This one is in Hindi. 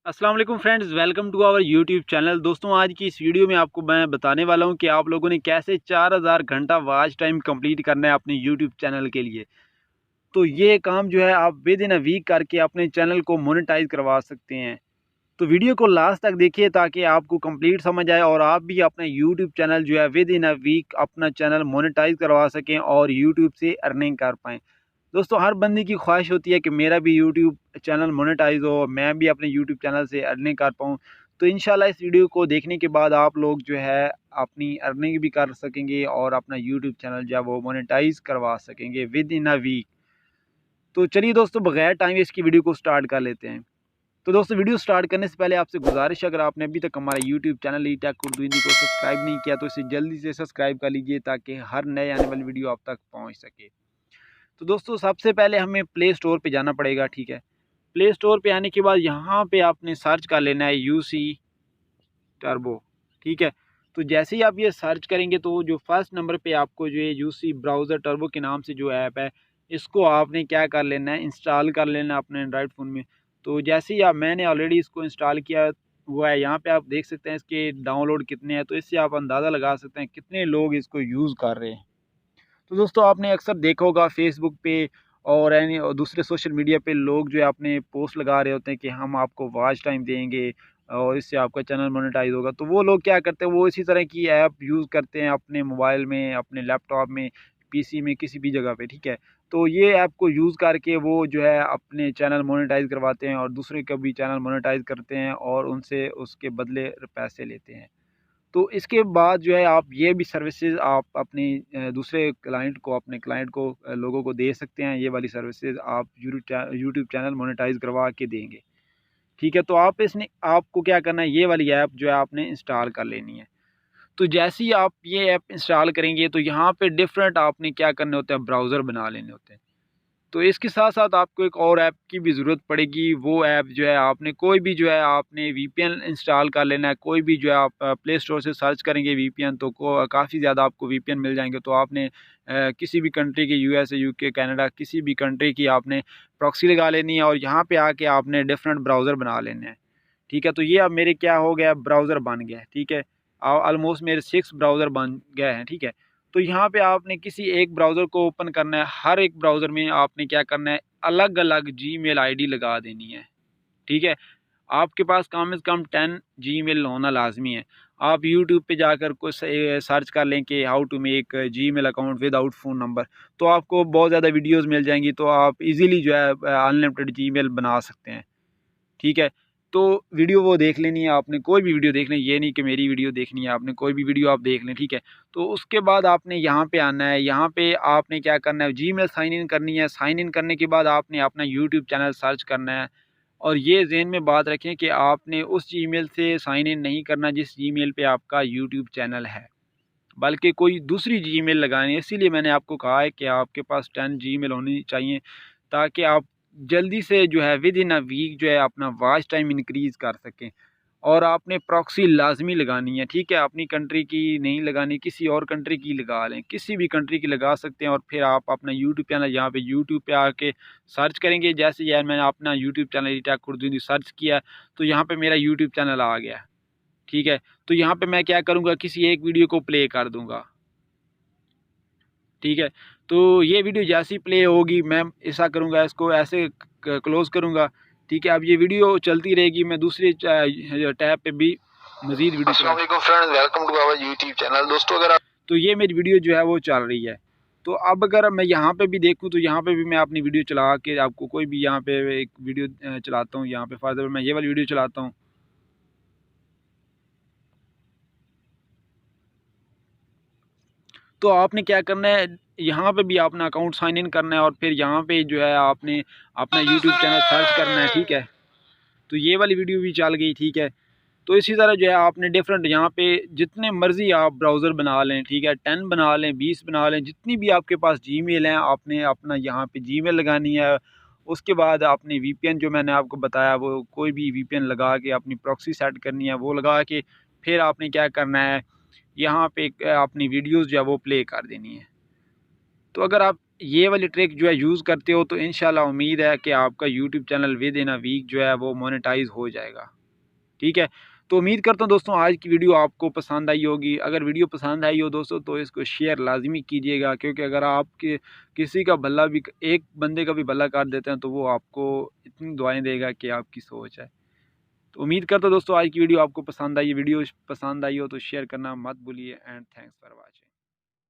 अस्सलाम वालेकुम friends, welcome to our YouTube channel. दोस्तों, आज की इस वीडियो में आपको मैं बताने वाला हूं कि आप लोगों ने कैसे 4000 घंटा वॉच टाइम कंप्लीट करना है अपने यूट्यूब चैनल के लिए। तो ये काम जो है आप विद इन अ वीक करके अपने चैनल को मोनेटाइज करवा सकते हैं। तो वीडियो को लास्ट तक देखिए ताकि आपको कंप्लीट समझ आए और आप भी अपना यूट्यूब चैनल जो है विद इन अ वीक अपना चैनल मोनेटाइज करवा सकें और यूट्यूब से अर्निंग कर पाएँ। दोस्तों, हर बंदे की ख्वाहिश होती है कि मेरा भी यूट्यूब चैनल मोनेटाइज हो, मैं भी अपने यूट्यूब चैनल से अर्निंग कर पाऊँ। तो इंशाल्लाह इस वीडियो को देखने के बाद आप लोग जो है अपनी अर्निंग भी कर सकेंगे और अपना यूट्यूब चैनल जो है वो मोनेटाइज करवा सकेंगे विद इन अ वीक। तो चलिए दोस्तों, बगैर टाइम वेस्ट की वीडियो को स्टार्ट कर लेते हैं। तो दोस्तों, वीडियो स्टार्ट करने से पहले आपसे गुजारिश है, अगर आपने अभी तक हमारा यूट्यूब चैनल ई टेक उर्दू हिंदी को सब्सक्राइब नहीं किया तो इसे जल्दी से सब्सक्राइब कर लीजिए ताकि हर नए आने वाली वीडियो आप तक पहुँच सके। तो दोस्तों, सबसे पहले हमें प्ले स्टोर पे जाना पड़ेगा, ठीक है। प्ले स्टोर पे आने के बाद यहाँ पे आपने सर्च कर लेना है यूसी टर्बो, ठीक है। तो जैसे ही आप ये सर्च करेंगे तो जो फर्स्ट नंबर पे आपको जो ये यूसी ब्राउज़र टर्बो के नाम से जो ऐप है, इसको आपने क्या कर लेना है, इंस्टॉल कर लेना है अपने एंड्रॉयड फ़ोन में। तो जैसे ही आप मैंने ऑलरेडी इसको इंस्टॉल किया हुआ है, यहाँ पे आप देख सकते हैं इसके डाउनलोड कितने हैं, तो इससे आप अंदाज़ा लगा सकते हैं कितने लोग इसको यूज़ कर रहे हैं। तो दोस्तों, आपने अक्सर देखा होगा फेसबुक पे और यानी और दूसरे सोशल मीडिया पे लोग जो है अपने पोस्ट लगा रहे होते हैं कि हम आपको वॉच टाइम देंगे और इससे आपका चैनल मोनेटाइज होगा। तो वो लोग क्या करते हैं, वो इसी तरह की ऐप यूज़ करते हैं अपने मोबाइल में, अपने लैपटॉप में, पीसी में, किसी भी जगह पे, ठीक है। तो ये ऐप को यूज़ करके वो जो है अपने चैनल मोनेटाइज करवाते हैं और दूसरे का भी चैनल मोनेटाइज करते हैं और उनसे उसके बदले पैसे लेते हैं। तो इसके बाद जो है आप ये भी सर्विसेज आप अपने दूसरे क्लाइंट को, अपने क्लाइंट को, लोगों को दे सकते हैं। ये वाली सर्विसेज आप यूट्यूब चैनल मोनेटाइज करवा के देंगे, ठीक है। तो आप इसने आपको क्या करना है, ये वाली ऐप जो है आपने इंस्टॉल कर लेनी है। तो जैसे ही आप ये ऐप इंस्टॉल करेंगे तो यहाँ पे डिफरेंट आपने क्या करने होते हैं, ब्राउज़र बना लेने होते हैं। तो इसके साथ-साथ आपको एक और ऐप की भी ज़रूरत पड़ेगी। वो ऐप जो है आपने कोई भी जो है आपने वीपीएन इंस्टॉल कर लेना है। कोई भी जो है आप प्ले स्टोर से सर्च करेंगे वीपीएन तो को काफ़ी ज़्यादा आपको वीपीएन मिल जाएँगे। तो आपने किसी भी कंट्री के यूएसए, यूके, कनाडा किसी भी कंट्री की आपने प्रॉक्सी लगा लेनी है और यहाँ पे आके आपने डिफरेंट ब्राउज़र बना लेने हैं, ठीक है। तो ये अब मेरे क्या हो गया, ब्राउज़र बन गया है, ठीक है। ऑलमोस्ट मेरे 6 ब्राउज़र बन गए हैं, ठीक है। तो यहाँ पे आपने किसी एक ब्राउज़र को ओपन करना है, हर एक ब्राउज़र में आपने क्या करना है, अलग-अलग जीमेल आईडी लगा देनी है, ठीक है। आपके पास कम से कम 10 जीमेल होना लाज़मी है। आप यूट्यूब पे जाकर कुछ सर्च कर लें कि how to make Gmail account without phone number, तो आपको बहुत ज़्यादा वीडियोज़ मिल जाएँगी, तो आप इज़िली जो है अनलिमिटेड जीमेल बना सकते हैं, ठीक है। तो वीडियो वो देख लेनी है आपने, कोई भी वीडियो देख लें, ये नहीं कि मेरी वीडियो देखनी है आपने, कोई भी वीडियो आप देख लें, ठीक है। तो उसके बाद आपने यहाँ पे आना है, यहाँ पे आपने क्या करना है, जीमेल साइन इन करनी है। साइन इन करने के बाद आपने अपना यूट्यूब चैनल सर्च करना है और ये ज़हन में बात रखें कि आपने उस जीमेल से साइन इन नहीं करना जिस जीमेल पे आपका यूट्यूब चैनल है, बल्कि कोई दूसरी जीमेल लगानी है। इसीलिए मैंने आपको कहा है कि आपके पास 10 जीमेल होनी चाहिए ताकि आप जल्दी से जो है विद इन अ वीक जो है अपना वॉच टाइम इंक्रीज़ कर सकें। और आपने प्रॉक्सी लाज़मी लगानी है, ठीक है। अपनी कंट्री की नहीं लगानी, किसी और कंट्री की लगा लें, किसी भी कंट्री की लगा सकते हैं और फिर आप अपना यूट्यूब चैनल यहाँ पे यूट्यूब पे आके सर्च करेंगे। जैसे यार मैंने अपना यूट्यूब चैनल ई टेक उर्दू हिंदी सर्च किया तो यहाँ पे मेरा यूट्यूब चैनल आ गया, ठीक है। तो यहाँ पे मैं क्या करूँगा, किसी एक वीडियो को प्ले कर दूँगा, ठीक है। तो ये वीडियो जैसे ही प्ले होगी मैं ऐसा करूँगा, इसको ऐसे क्लोज़ करूँगा, ठीक है। अब ये वीडियो चलती रहेगी, मैं दूसरी टैब पे भी मज़ीद वीडियो अस्सलाम वालेकुम friends, welcome to our YouTube channel. दोस्तों, अगर आप तो ये मेरी वीडियो जो है वो चल रही है। तो अब अगर मैं यहाँ पे भी देखूँ तो यहाँ पे भी मैं अपनी वीडियो चला के आपको कोई भी यहाँ पे एक वीडियो चलाता हूँ। यहाँ पे फॉर एग्ज़ाम्पल मैं ये वाली वीडियो चलाता हूँ। तो आपने क्या करना है, यहाँ पे भी अपना अकाउंट साइन इन करना है और फिर यहाँ पे जो है आपने अपना यूट्यूब चैनल सर्च करना है, ठीक है। तो ये वाली वीडियो भी चल गई, ठीक है। तो इसी तरह जो है आपने डिफरेंट यहाँ पे जितने मर्ज़ी आप ब्राउज़र बना लें, ठीक है। 10 बना लें, 20 बना लें, जितनी भी आपके पास जीमेल हैं आपने अपना यहाँ पे जीमेल लगानी है। उसके बाद आपने वीपीएन जो मैंने आपको बताया वो कोई भी वीपीएन लगा के अपनी प्रॉक्सी सेट करनी है, वो लगा के फिर आपने क्या करना है, यहाँ पे अपनी वीडियोज़ जो है वो प्ले कर देनी है। तो अगर आप ये वाली ट्रिक जो है यूज़ करते हो तो इंशाल्लाह उम्मीद है कि आपका YouTube channel within a week जो है वो मोनेटाइज हो जाएगा। ठीक है। तो उम्मीद करता हूँ दोस्तों आज की वीडियो आपको पसंद आई होगी। अगर वीडियो पसंद आई हो दोस्तों तो इसको शेयर लाजमी कीजिएगा, क्योंकि अगर आपके किसी का भला भी, एक बंदे का भी भला कर देते हैं तो वो आपको इतनी दुआएं देगा कि आपकी सोच है। तो उम्मीद करता हूँ दोस्तों आज की वीडियो आपको पसंद आई। वीडियो पसंद आई हो तो शेयर करना मत भूलिए। And thanks for watching.